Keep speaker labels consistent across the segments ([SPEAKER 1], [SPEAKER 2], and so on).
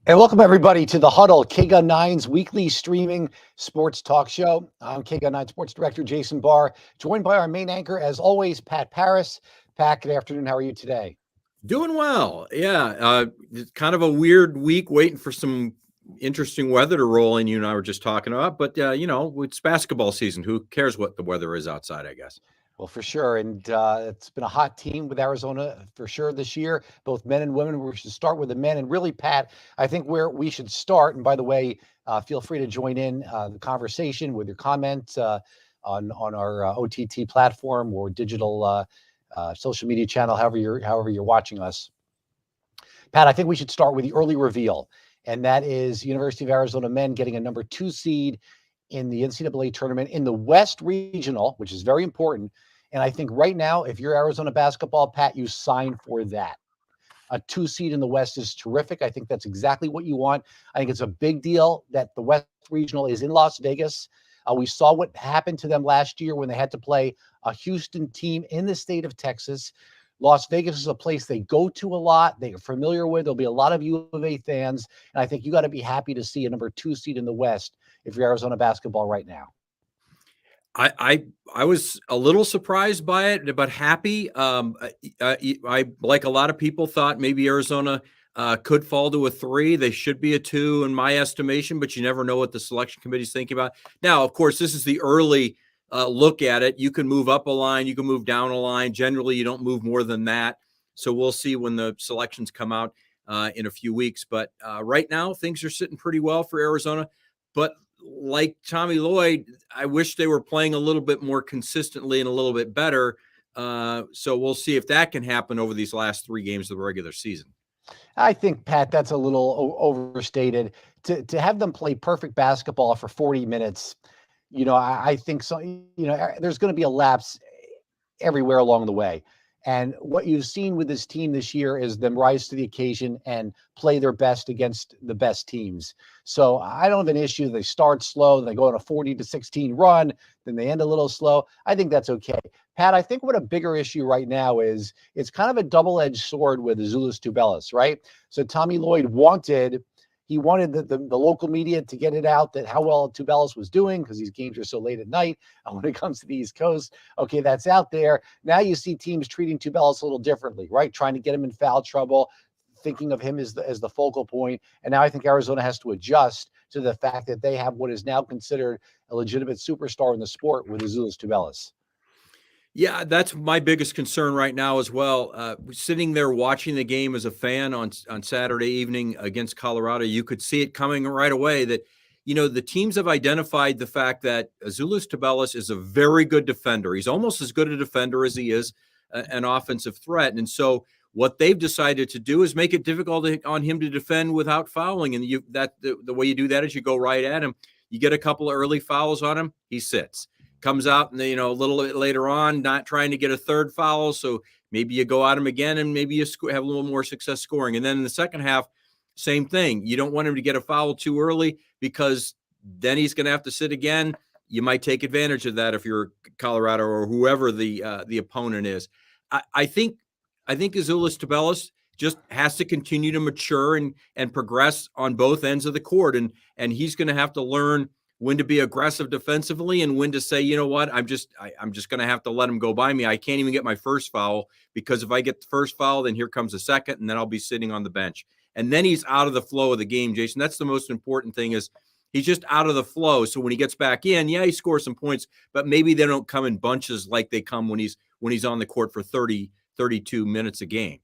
[SPEAKER 1] And welcome everybody to the Huddle, KGUN 9's weekly streaming sports talk show. I'm KGUN 9 Sports Director Jason Barr, joined by our main anchor, as always, Pat Parris. Pat, good afternoon. How are you today?
[SPEAKER 2] Doing well. Yeah. It's kind of a weird week waiting for some interesting weather to roll in. You and I were just talking about, but it's basketball season. Who cares what the weather is outside, I guess.
[SPEAKER 1] Well, for sure. And it's been a hot team with Arizona for sure this year, both men and women. We should start with the men. And really, Pat, I think where we should start, and by the way, feel free to join in the conversation with your comments on our OTT platform or digital social media channel, however you're watching us. Pat, I think we should start with the early reveal, and that is University of Arizona men getting a number 2 seed in the NCAA tournament in the West Regional, which is very important. And I think right now, if you're Arizona basketball, Pat, you sign for that. A 2 seed in the West is terrific. I think that's exactly what you want. I think it's a big deal that the West Regional is in Las Vegas. We saw what happened to them last year when they had to play a Houston team in the state of Texas. Las Vegas is a place they go to a lot. They are familiar with. There'll be a lot of U of A fans. And I think you got to be happy to see a number 2 seed in the West if you're Arizona basketball right now.
[SPEAKER 2] I was a little surprised by it, but happy. I like a lot of people thought maybe Arizona could fall to a 3. They should be a 2 in my estimation, but you never know what the selection committee's thinking about. Now, of course, this is the early look at it. You can move up a line, you can move down a line. Generally, you don't move more than that. So we'll see when the selections come out in a few weeks. But right now, things are sitting pretty well for Arizona. But like Tommy Lloyd, I wish they were playing a little bit more consistently and a little bit better. So we'll see if that can happen over these last 3 games of the regular season.
[SPEAKER 1] I think, Pat, that's a little overstated. To have them play perfect basketball for 40 minutes, I think so. There's going to be a lapse everywhere along the way. And what you've seen with this team this year is them rise to the occasion and play their best against the best teams. So I don't have an issue. They start slow, they go on a 40-16 run, then they end a little slow. I think that's okay. Pat, I think what a bigger issue right now is it's kind of a double-edged sword with Azuolas Tubelis, right? So Tommy Lloyd wanted the local media to get it out that how well Tubelis was doing because these games are so late at night when it comes to the East Coast. Okay, that's out there. Now you see teams treating Tubelis a little differently, right? Trying to get him in foul trouble, thinking of him as the focal point. And now I think Arizona has to adjust to the fact that they have what is now considered a legitimate superstar in the sport with Azuolas Tubelis.
[SPEAKER 2] Yeah, that's my biggest concern right now as well. Sitting there watching the game as a fan on Saturday evening against Colorado, you could see it coming right away that, the teams have identified the fact that Azuolas Tubelis is a very good defender. He's almost as good a defender as he is an offensive threat. And so what they've decided to do is make it difficult on him to defend without fouling. And the way you do that is you go right at him. You get a couple of early fouls on him, he sits. Comes out and, a little bit later on, not trying to get a third foul. So maybe you go at him again and maybe you have a little more success scoring. And then in the second half, same thing. You don't want him to get a foul too early because then he's going to have to sit again. You might take advantage of that if you're Colorado or whoever the opponent is. I think Azuolas Tubelis just has to continue to mature and progress on both ends of the court. And he's going to have to learn when to be aggressive defensively and when to say, you know what, I'm just going to have to let him go by me. I can't even get my first foul because if I get the first foul, then here comes the second, and then I'll be sitting on the bench. And then he's out of the flow of the game, Jason. That's the most important thing is he's just out of the flow. So when he gets back in, yeah, he scores some points, but maybe they don't come in bunches like they come when he's on the court for 30, 32 minutes a game.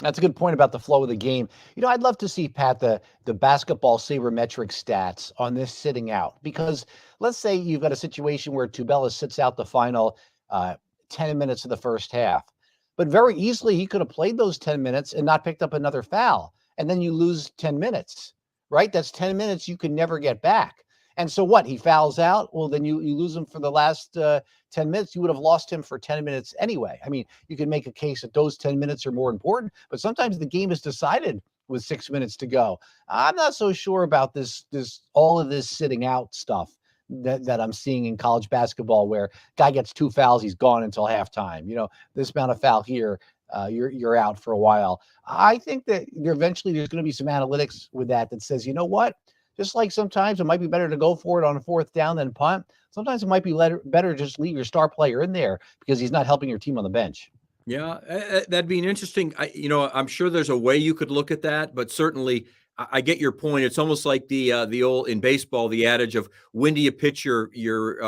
[SPEAKER 1] That's a good point about the flow of the game. I'd love to see, Pat, the basketball sabermetric stats on this sitting out, because let's say you've got a situation where Tubelis sits out the final 10 minutes of the first half, but very easily he could have played those 10 minutes and not picked up another foul. And then you lose 10 minutes, right? That's 10 minutes you can never get back. And so what? He fouls out. Well, then you lose him for the last 10 minutes. You would have lost him for 10 minutes anyway. I mean, you can make a case that those 10 minutes are more important, but sometimes the game is decided with 6 minutes to go. I'm not so sure about all of this sitting out stuff that I'm seeing in college basketball where guy gets 2 fouls, he's gone until halftime. This amount of foul here. you're out for a while. I think that eventually there's going to be some analytics with that says, you know what? Just like sometimes it might be better to go for it on a fourth down than punt. Sometimes it might be better just leave your star player in there because he's not helping your team on the bench.
[SPEAKER 2] Yeah, that'd be an interesting. I'm sure there's a way you could look at that, but certainly I get your point. It's almost like the old in baseball, the adage of when do you pitch your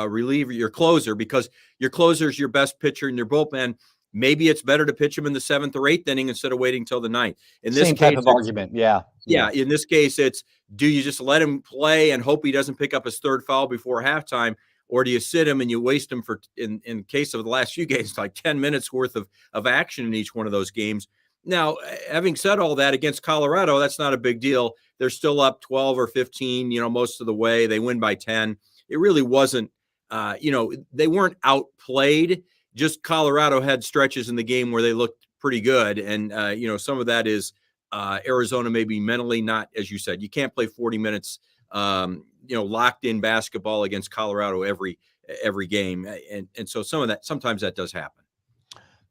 [SPEAKER 2] reliever, your closer, because your closer is your best pitcher in your bullpen. Maybe it's better to pitch him in the 7th or 8th inning instead of waiting till the 9th. In this
[SPEAKER 1] Same
[SPEAKER 2] case,
[SPEAKER 1] type of argument. Yeah.
[SPEAKER 2] in this case, it's do you just let him play and hope he doesn't pick up his 3rd foul before halftime, or do you sit him and you waste him for, in case of the last few games, like 10 minutes worth of action in each one of those games? Now, having said all that, against Colorado, that's not a big deal. They're still up 12 or 15, most of the way. They win by 10. It really wasn't, they weren't outplayed. Just Colorado had stretches in the game where they looked pretty good. And, some of that is Arizona maybe mentally not, as you said, you can't play 40 minutes, locked in basketball against Colorado every game. And so sometimes that does happen.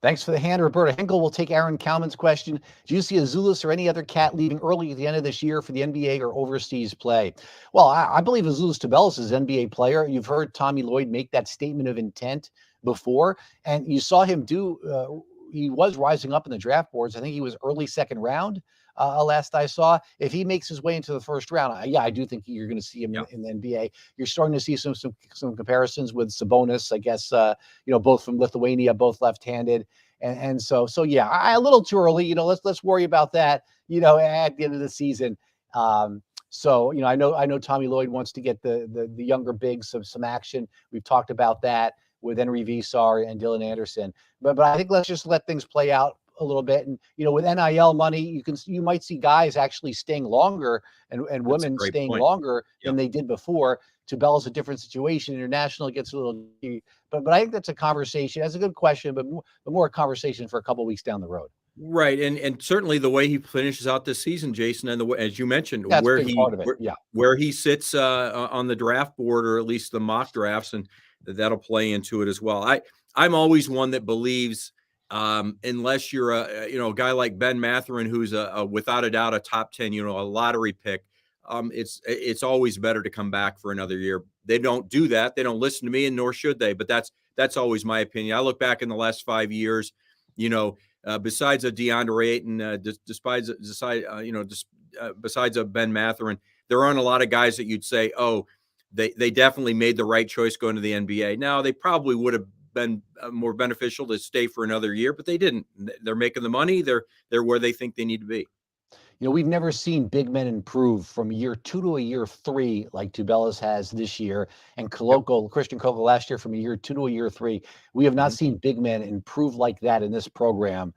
[SPEAKER 1] Thanks for the hand, Roberta Hinkle. We'll take Aaron Kalman's question. Do you see Azuolas or any other cat leaving early at the end of this year for the NBA or overseas play? Well, I believe Azuolas Tubelis is an NBA player. You've heard Tommy Lloyd make that statement of intent before, and you saw him he was rising up in the draft boards. I think he was early 2nd round last I saw. If he makes his way into the 1st round, I do think you're going to see him in the NBA. You're starting to see some comparisons with Sabonis, I guess, both from Lithuania, both left-handed. And so yeah, a little too early, let's worry about that, at the end of the season. So, I know Tommy Lloyd wants to get the younger bigs some action. We've talked about that with Henry Visar and Dylan Anderson, but I think let's just let things play out a little bit. And, with NIL money, you might see guys actually staying longer and women staying longer than they did before. Tubelis a different situation. International gets a little, but I think that's a conversation. That's a good question, but more a conversation for a couple of weeks down the road.
[SPEAKER 2] Right. And certainly the way he finishes out this season, Jason, and the way, as you mentioned,
[SPEAKER 1] that's
[SPEAKER 2] where he sits on the draft board, or at least the mock drafts, and that'll play into it as well. I'm always one that believes, unless you're a guy like Ben Mathurin, who's without a doubt a top 10, a lottery pick, it's always better to come back for another year. They don't do that. They don't listen to me, and nor should they. But that's always my opinion. I look back in the last 5 years, besides a DeAndre Ayton, besides a Ben Mathurin, there aren't a lot of guys that you'd say, oh, they definitely made the right choice going to the NBA. Now, they probably would have been more beneficial to stay for another year, but they didn't. They're making the money. They're where they think they need to be.
[SPEAKER 1] We've never seen big men improve from year 2 to a year 3 like Tubelis has this year, and Christian Koloko last year from a year 2 to a year 3. We have not seen big men improve like that in this program,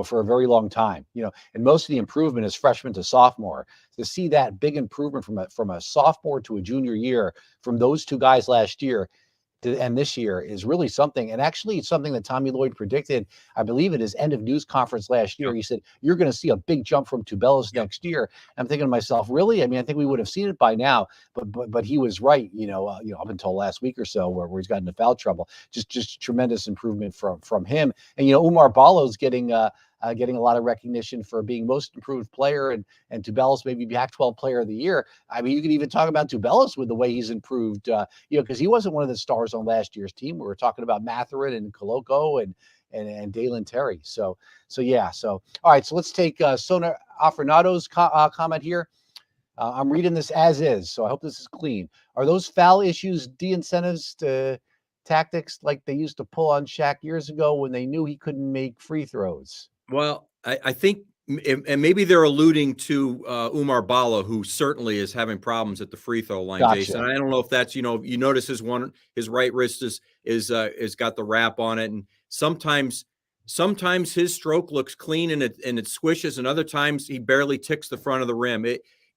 [SPEAKER 1] for a very long time. And most of the improvement is freshman to sophomore. To see that big improvement from a sophomore to a junior year from those two guys last year and this year is really something. And actually, it's something that Tommy Lloyd predicted, I believe, at his end of news conference last year. He said, you're going to see a big jump from Tubelis next year. I'm thinking to myself, really? I mean, I think we would have seen it by now, but he was right, up until last week or so where he's gotten into foul trouble. Just tremendous improvement from him. And, Umar Ballo's getting a lot of recognition for being most improved player, and Tubelis maybe Pac-12 player of the year. I mean, you could even talk about Tubelis with the way he's improved, because he wasn't one of the stars on last year's team. We were talking about Mathurin and Koloko and Dalen Terry. So all right. So let's take Sona Afrenado's comment here. I'm reading this as is, so I hope this is clean. Are those foul issues de-incentives to tactics like they used to pull on Shaq years ago when they knew he couldn't make free throws?
[SPEAKER 2] Well, I think, and maybe they're alluding to Umar Bala, who certainly is having problems at the free throw line,
[SPEAKER 1] Gotcha.
[SPEAKER 2] Jason. I don't know if that's, you notice his right wrist is got the wrap on it. And sometimes his stroke looks clean and it swishes, and other times he barely ticks the front of the rim.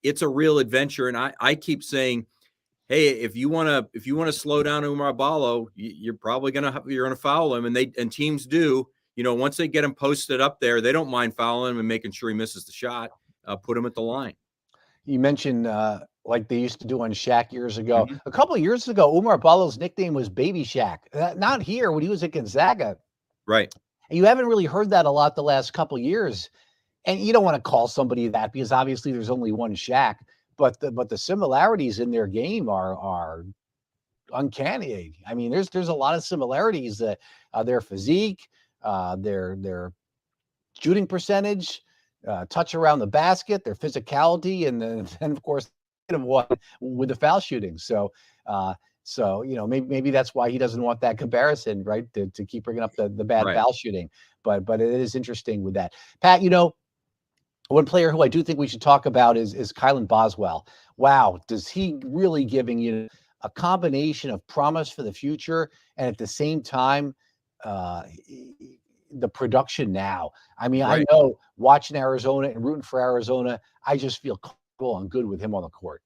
[SPEAKER 2] It's a real adventure. And I keep saying, hey, if you want to slow down Umar Bala, you're probably going to foul him. And teams do. Once they get him posted up there, they don't mind fouling him and making sure he misses the shot, put him at the line.
[SPEAKER 1] You mentioned like they used to do on Shaq years ago. A couple of years ago, Umar Bala's nickname was Baby Shaq. Not here when he was at Gonzaga.
[SPEAKER 2] Right.
[SPEAKER 1] And you haven't really heard that a lot the last couple of years. And you don't want to call somebody that because obviously there's only one Shaq, but the similarities in their game are uncanny. I mean, there's a lot of similarities that their physique, their shooting percentage, touch around the basket, their physicality, and then of course one with the foul shooting. So maybe that's why he doesn't want that comparison, right? To keep bringing up the bad
[SPEAKER 2] Right.
[SPEAKER 1] foul shooting. But it is interesting with that. Pat, one player who I do think we should talk about is Kylan Boswell. Wow, does he really giving you a combination of promise for the future and at the same time the production now? I mean,
[SPEAKER 2] Right.
[SPEAKER 1] I know watching Arizona and rooting for Arizona, I just feel comfortable and good with him on the court.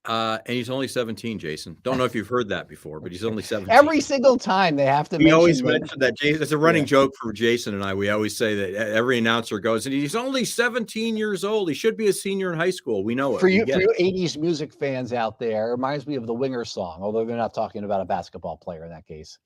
[SPEAKER 2] And he's only 17, Jason. Don't know if you've heard that before, but he's only 17.
[SPEAKER 1] Every single time they have to
[SPEAKER 2] We
[SPEAKER 1] mention
[SPEAKER 2] always
[SPEAKER 1] him.
[SPEAKER 2] mention that, Jason. It's a running joke for Jason and I. We always say that every announcer goes, and he's only 17 years old. He should be a senior in high school. We know it.
[SPEAKER 1] For you 80s music fans out there, it reminds me of the Winger song, although they're not talking about a basketball player in that case.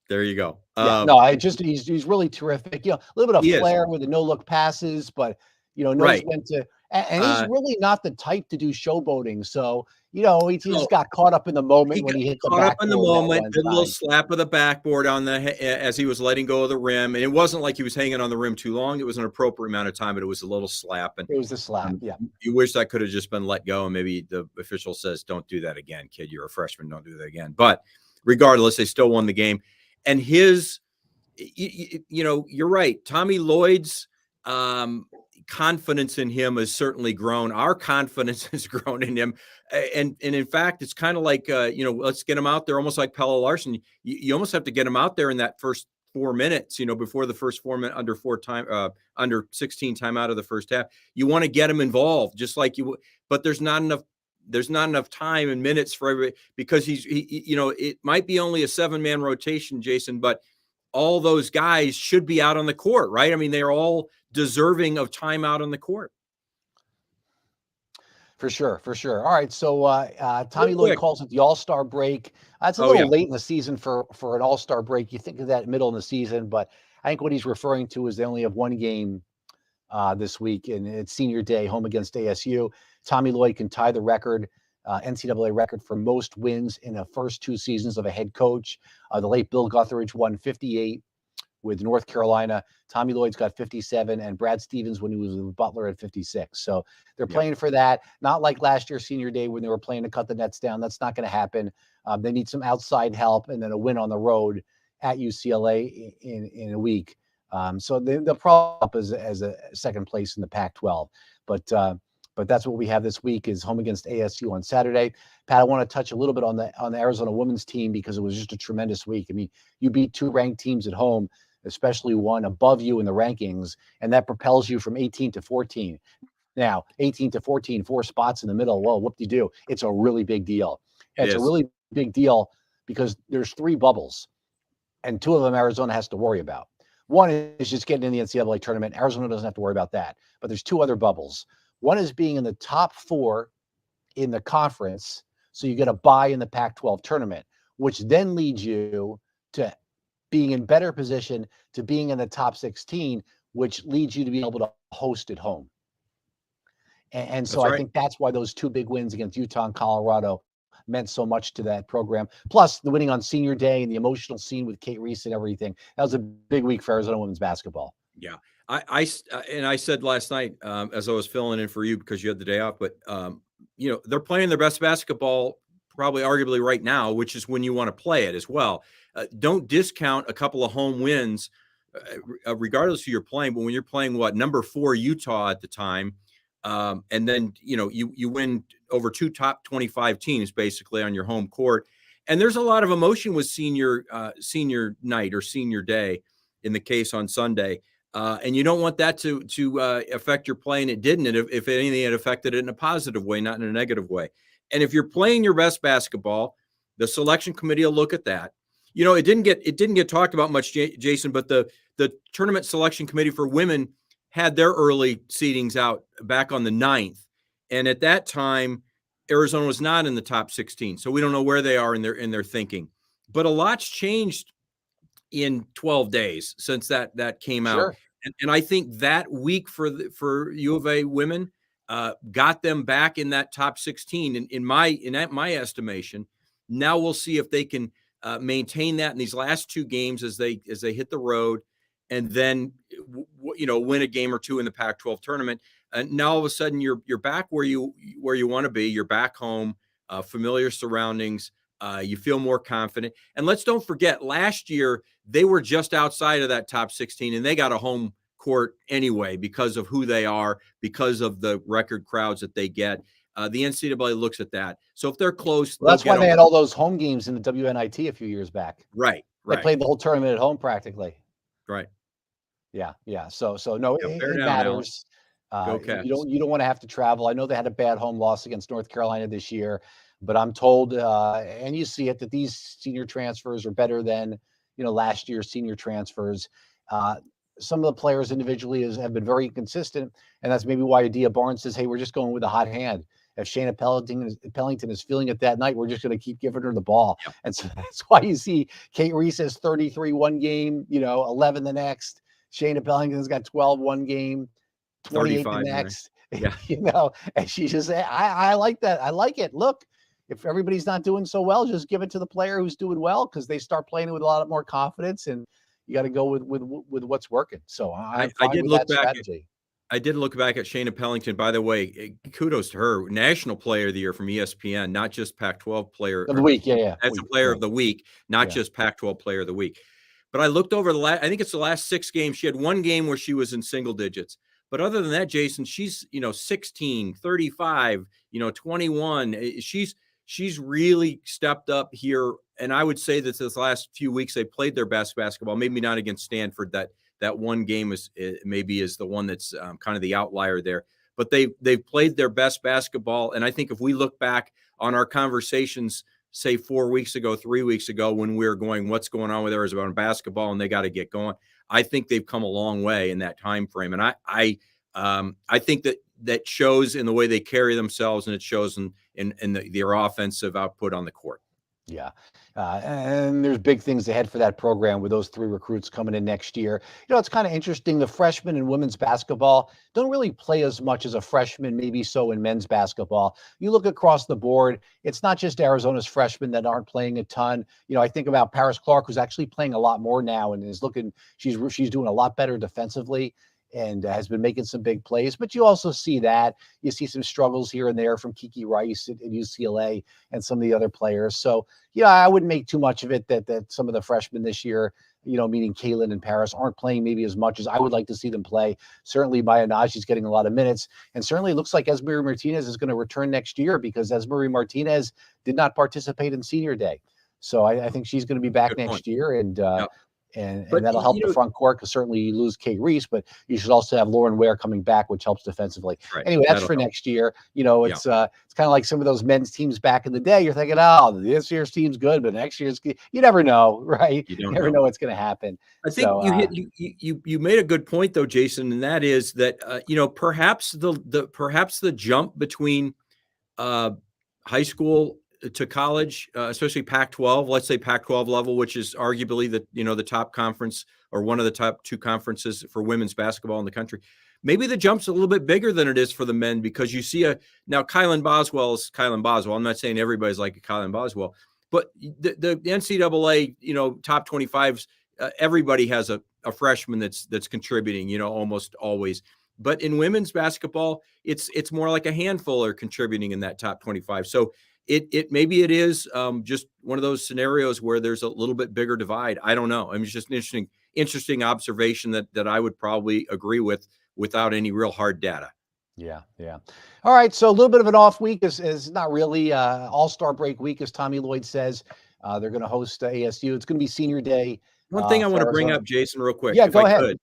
[SPEAKER 2] There you go.
[SPEAKER 1] No, he's really terrific. A little bit of flair with the no-look passes, but knows when to. And he's really not the type to do showboating. So he just got caught up in the moment when he hit the backboard.
[SPEAKER 2] Caught up in the moment, did a little slap of the backboard as he was letting go of the rim, and it wasn't like he was hanging on the rim too long. It was an appropriate amount of time, but it was a little slap. And
[SPEAKER 1] it was a slap. Yeah.
[SPEAKER 2] You wish that could have just been let go, and maybe the official says, "Don't do that again, kid. You're a freshman. Don't do that again." But regardless, they still won the game. And you're right. Tommy Lloyd's confidence in him has certainly grown. Our confidence has grown in him. And in fact, it's kind of like, let's get him out there, almost like Pelle Larsson. You almost have to get him out there in that first 4 minutes, before the first 4 minutes, under 16 time out of the first half. You want to get him involved, just like but there's not enough time and minutes for everybody, because it might be only a 7-man rotation, Jason, but all those guys should be out on the court, right? I mean, they're all deserving of time out on the court.
[SPEAKER 1] For sure. All right, so Tommy Lloyd calls it the All-Star break. It's a little late in the season for an All-Star break. You think of that middle in the season, but I think what he's referring to is they only have one game this week, and it's senior day, home against ASU. Tommy Lloyd can tie the record, NCAA record for most wins in the first 2 seasons of a head coach. The late Bill Guthridge won 58 with North Carolina. Tommy Lloyd's got 57, and Brad Stevens, when he was with Butler, at 56. So they're playing for that. Not like last year, senior day, when they were playing to cut the nets down. That's not going to happen. They need some outside help, and then a win on the road at UCLA in a week. So they'll probably up as a second place in the Pac-12. But that's what we have this week, is home against ASU on Saturday. Pat, I want to touch a little bit on the Arizona women's team, because it was just a tremendous week. I mean, you beat 2 ranked teams at home, especially one above you in the rankings, and that propels you from 18 to 14. Now, 18 to 14, 4 spots in the middle. Well, whoop-de-doo. It's a really big deal. It's a really big deal because there's 3 bubbles, and 2 of them Arizona has to worry about. One is just getting in the NCAA tournament. Arizona doesn't have to worry about that. But there's 2 other bubbles. One is being in the top 4 in the conference, so you get a bye in the Pac-12 tournament, which then leads you to being in better position to being in the top 16, which leads you to be able to host at home. And so I think that's why those 2 big wins against Utah and Colorado meant so much to that program. Plus the winning on senior day and the emotional scene with Kate Reese and everything. That was a big week for Arizona women's basketball.
[SPEAKER 2] Yeah. I said last night, as I was filling in for you because you had the day off, but they're playing their best basketball probably arguably right now, which is when you want to play it as well. Don't discount a couple of home wins, regardless of who you're playing. But when you're playing number 4 Utah at the time, and then you win over 2 top 25 teams basically on your home court, and there's a lot of emotion with senior night or senior day in the case on Sunday. And you don't want that to affect your play, and it didn't. If anything, it affected it in a positive way, not in a negative way. And if you're playing your best basketball, the selection committee will look at that. It didn't get talked about much, Jason, but the tournament selection committee for women had their early seedings out back on the 9th, and at that time, Arizona was not in the top 16, so we don't know where they are in their thinking. But a lot's changed in 12 days since that came out.
[SPEAKER 1] Sure.
[SPEAKER 2] And I think that week for U of A women got them back in that top 16. In my estimation, now we'll see if they can maintain that in these last two games as they hit the road, and then win a game or two in the Pac-12 tournament. And now all of a sudden you're back where you want to be. You're back home, familiar surroundings. You feel more confident. And let's don't forget, last year they were just outside of that top 16, and they got a home court anyway because of who they are, because of the record crowds that they get. The NCAA looks at that. So if they're close,
[SPEAKER 1] Well, that's why they had all those home games in the WNIT a few years back.
[SPEAKER 2] Right.
[SPEAKER 1] They played the whole tournament at home practically.
[SPEAKER 2] Right.
[SPEAKER 1] Yeah. So no,
[SPEAKER 2] Yeah,
[SPEAKER 1] it matters.
[SPEAKER 2] Go Cats.
[SPEAKER 1] You don't want to have to travel. I know they had a bad home loss against North Carolina this year, but I'm told, and you see it, that these senior transfers are better than last year's senior transfers. Some of the players individually have been very consistent, and that's maybe why Adia Barnes says, "Hey, we're just going with a hot hand. If Shayna Pellington is feeling it that night, we're just going to keep giving her the ball."
[SPEAKER 2] Yep.
[SPEAKER 1] And so that's why you see Kate Reese has 33 one game, 11 the next. Shayna Pellington's got 12 one game, 28 the next.
[SPEAKER 2] Yeah.
[SPEAKER 1] And she just said, I like that. I like it. Look, if everybody's not doing so well, just give it to the player who's doing well, because they start playing with a lot more confidence, and you got to go with what's working. So I did look back
[SPEAKER 2] at Shayna Pellington. By the way, kudos to her, National Player of the Year from ESPN, not just Pac-12 Player
[SPEAKER 1] of the Week. Yeah.
[SPEAKER 2] That's a Player of the Week, not just Pac-12 Player of the Week. But I looked over I think it's the last 6 games. She had one game where she was in single digits. But other than that, Jason, she's 16, 35, 21. She's really stepped up here. And I would say that this last few weeks they played their best basketball. Maybe not against Stanford. That one game is the one that's kind of the outlier there. But they've played their best basketball. And I think if we look back on our conversations, say 4 weeks ago, 3 weeks ago, when we were going, what's going on with Arizona basketball, and they got to get going, I think they've come a long way in that time frame. And I think that shows in the way they carry themselves, and it shows in their offensive output on the court.
[SPEAKER 1] Yeah. And there's big things ahead for that program with those 3 recruits coming in next year. It's kind of interesting. The freshmen in women's basketball don't really play as much as a freshman, maybe so in men's basketball. You look across the board, it's not just Arizona's freshmen that aren't playing a ton. I think about Paris Clark, who's actually playing a lot more now and she's doing a lot better defensively and has been making some big plays. But you also see you see some struggles here and there from Kiki Rice at UCLA and some of the other players. So, I wouldn't make too much of it that some of the freshmen this year, meaning Kaylin and Paris, aren't playing maybe as much as I would like to see them play. Certainly Maya Naji's getting a lot of minutes, and certainly it looks like Esmery Martinez is going to return next year, because Esmery Martinez did not participate in senior day. So I think she's going to be back next year, and and that'll help the front court, because certainly you lose Kate Reese, but you should also have Lauren Ware coming back, which helps defensively.
[SPEAKER 2] Right.
[SPEAKER 1] Anyway, that's for next year. It's kind of like some of those men's teams back in the day. You're thinking, oh, this year's team's good, but next year's good. You never know, right?
[SPEAKER 2] You
[SPEAKER 1] never know what's going to happen.
[SPEAKER 2] I think you made a good point though, Jason, and that is that perhaps the jump between high school to college, especially Pac-12, let's say Pac-12 level, which is arguably the top conference, or one of the top 2 conferences for women's basketball in the country. Maybe the jump's a little bit bigger than it is for the men, because you see now Kylan Boswell is Kylan Boswell. I'm not saying everybody's like a Kylan Boswell, but the NCAA, top 25s, everybody has a freshman that's contributing, almost always. But in women's basketball, it's more like a handful are contributing in that top 25. So maybe it is just one of those scenarios where there's a little bit bigger divide. I don't know. I mean, it's just an interesting observation that I would probably agree with without any real hard data.
[SPEAKER 1] Yeah. All right. So a little bit of an off week is not really all-star break week, as Tommy Lloyd says. They're going to host ASU. It's going to be senior day.
[SPEAKER 2] One thing I want to bring up, Jason, real quick.
[SPEAKER 1] Yeah, go ahead.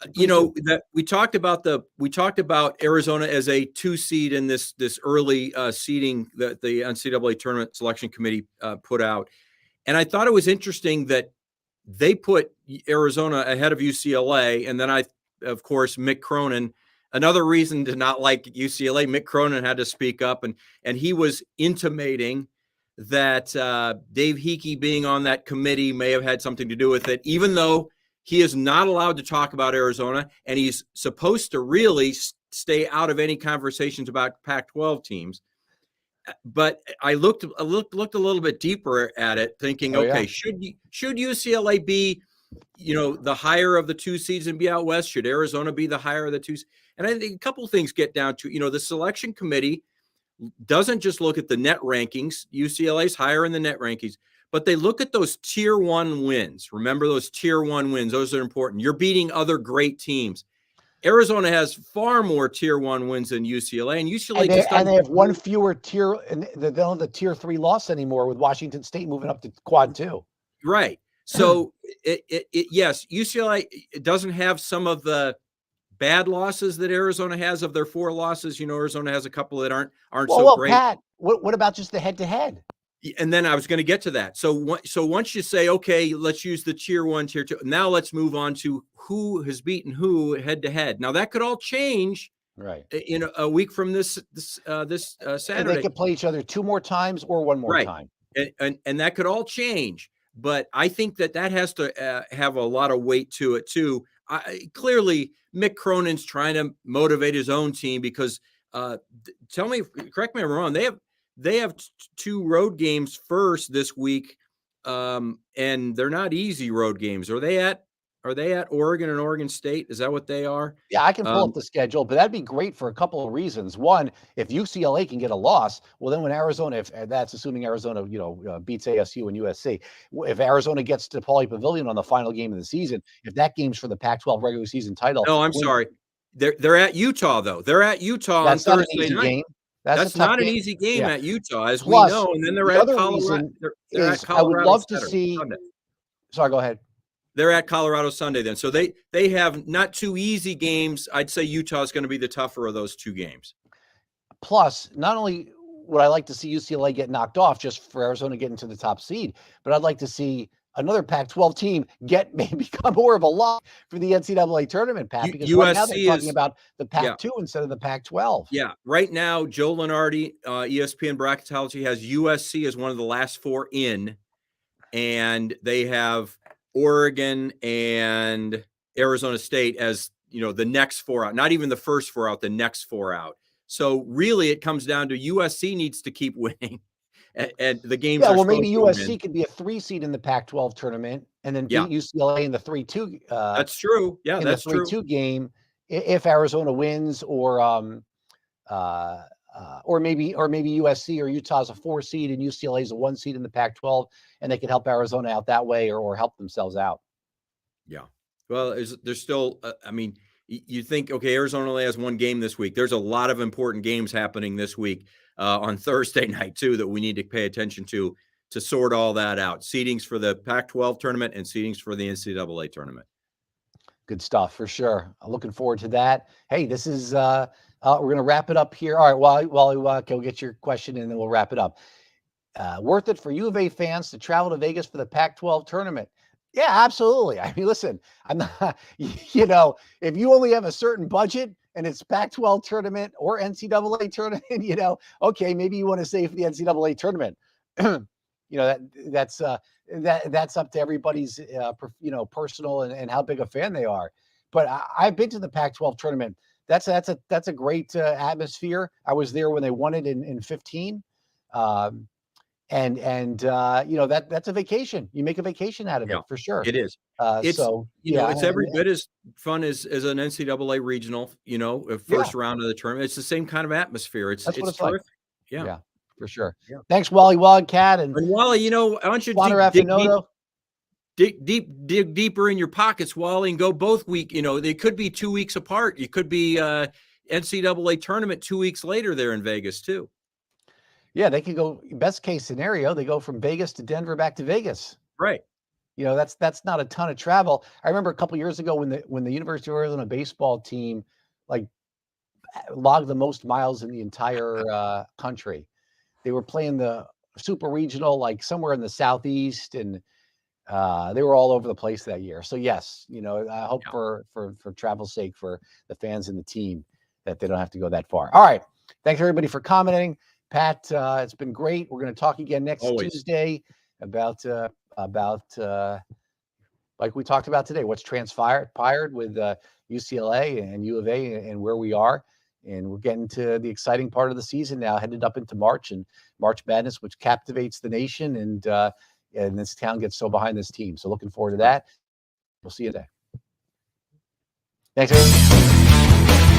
[SPEAKER 2] That we talked about Arizona as a 2 seed in this early seeding that the NCAA tournament selection committee put out. And I thought it was interesting that they put Arizona ahead of UCLA. And then of course, Mick Cronin, another reason to not like UCLA, Mick Cronin had to speak up, and he was intimating that Dave Hickey being on that committee may have had something to do with it, even though he is not allowed to talk about Arizona, and he's supposed to really stay out of any conversations about Pac-12 teams. But I looked a little bit deeper at it, thinking, okay, should UCLA be, the higher of the two seeds and be out west? Should Arizona be the higher of the two? And I think a couple of things get down to, the selection committee doesn't just look at the net rankings. UCLA's higher in the net rankings, but they look at those tier 1 wins. Remember those tier 1 wins. Those are important. You're beating other great teams. Arizona has far more tier 1 wins than UCLA, and UCLA
[SPEAKER 1] and they have one fewer tier, and they don't have the tier 3 loss anymore with Washington State moving up to quad 2.
[SPEAKER 2] Right. So yes, UCLA doesn't have some of the bad losses that Arizona has. Of their 4 losses, Arizona has a couple that aren't so great.
[SPEAKER 1] Pat, what about just the head-to-head?
[SPEAKER 2] And then I was going to get to that. So once you say, okay, let's use the tier 1, tier 2. Now let's move on to who has beaten who head to head. Now that could all change,
[SPEAKER 1] right,
[SPEAKER 2] in a week from this Saturday.
[SPEAKER 1] And they could play each other 2 more times or 1 more time,
[SPEAKER 2] and that could all change. But I think that has to have a lot of weight to it too. Clearly, Mick Cronin's trying to motivate his own team because correct me if I'm wrong. They have 2 road games first this week, and they're not easy road games. Are they at Oregon and Oregon State? Is that what they are?
[SPEAKER 1] Yeah, I can pull up the schedule, but that'd be great for a couple of reasons. One, if UCLA can get a loss, well, then when Arizona, that's assuming Arizona, beats ASU and USC. If Arizona gets to Pauley Pavilion on the final game of the season, if that game's for the Pac-12 regular season title.
[SPEAKER 2] No, I'm sorry. They're at Utah though. They're at Utah on Thursday night.
[SPEAKER 1] Game.
[SPEAKER 2] That's not an easy game at Utah, as
[SPEAKER 1] Plus,
[SPEAKER 2] we know. And then they're at Colorado. They're at Colorado.
[SPEAKER 1] I would love
[SPEAKER 2] Saturday,
[SPEAKER 1] to see.
[SPEAKER 2] Sunday.
[SPEAKER 1] Sorry, go ahead.
[SPEAKER 2] They're at Colorado Sunday then. So they have not 2 easy games. I'd say Utah is going to be the tougher of those 2 games.
[SPEAKER 1] Plus, not only would I like to see UCLA get knocked off just for Arizona getting to the top seed, but I'd like to see another Pac-12 team become more of a lock for the NCAA tournament, Pat, because
[SPEAKER 2] USC
[SPEAKER 1] right now they're talking about the Pac-2 instead of the Pac-12.
[SPEAKER 2] Yeah, right now, Joe Lunardi, ESPN Bracketology, has USC as one of the last 4 in, and they have Oregon and Arizona State as, the next 4 out, not even the first 4 out, the next 4 out. So really it comes down to USC needs to keep winning. And the games
[SPEAKER 1] well, maybe USC could be a 3 seed in the Pac-12 tournament and then beat UCLA in the 3-2.
[SPEAKER 2] That's true. Yeah, that's true.
[SPEAKER 1] 3-2 game if Arizona wins, or maybe USC or Utah's a 4 seed and UCLA is a 1 seed in the Pac-12, and they could help Arizona out that way or help themselves out.
[SPEAKER 2] Yeah. Well, there's still, you think, okay, Arizona only has 1 game this week. There's a lot of important games happening this week on Thursday night too that we need to pay attention to sort all that out. Seedings for the Pac-12 tournament and seedings for the NCAA tournament.
[SPEAKER 1] Good stuff for sure. I'm looking forward to that. Hey, this is we're going to wrap it up here. All right, Wally, we'll get your question and then we'll wrap it up. Worth it for U of A fans to travel to Vegas for the Pac-12 tournament? Yeah, absolutely. I mean, listen, I'm not, if you only have a certain budget and it's Pac-12 tournament or NCAA tournament, okay, maybe you want to save for the NCAA tournament. That's up to everybody's, personal and how big a fan they are. But I've been to the Pac-12 tournament. That's a great atmosphere. I was there when they won it in 15. That's a vacation. You make a vacation out of it for sure.
[SPEAKER 2] It is. It's every bit as fun as an NCAA regional, first round of the tournament. It's the same kind of atmosphere. It's terrific. Like.
[SPEAKER 1] Yeah, for sure. Yeah. Thanks, Wally Wildcat. And
[SPEAKER 2] Wally, I want you to dig deeper in your pockets, Wally, and go both week. They could be 2 weeks apart. You could be NCAA tournament 2 weeks later there in Vegas too.
[SPEAKER 1] Yeah, they could go, best case scenario, they go from Vegas to Denver back to Vegas.
[SPEAKER 2] Right.
[SPEAKER 1] That's not a ton of travel. I remember a couple years ago when the University of Arizona baseball team logged the most miles in the entire country. They were playing the super regional, somewhere in the Southeast, and they were all over the place that year. So yes, I hope for travel's sake for the fans and the team that they don't have to go that far. All right. Thanks everybody for commenting. Pat, it's been great. We're going to talk again next
[SPEAKER 2] Always.
[SPEAKER 1] Tuesday about like we talked about today, what's transpired with UCLA and U of A and where we are. And we're getting to the exciting part of the season now, headed up into March and March Madness, which captivates the nation. And this town gets so behind this team. So looking forward to that. We'll see you today. Thanks, everyone.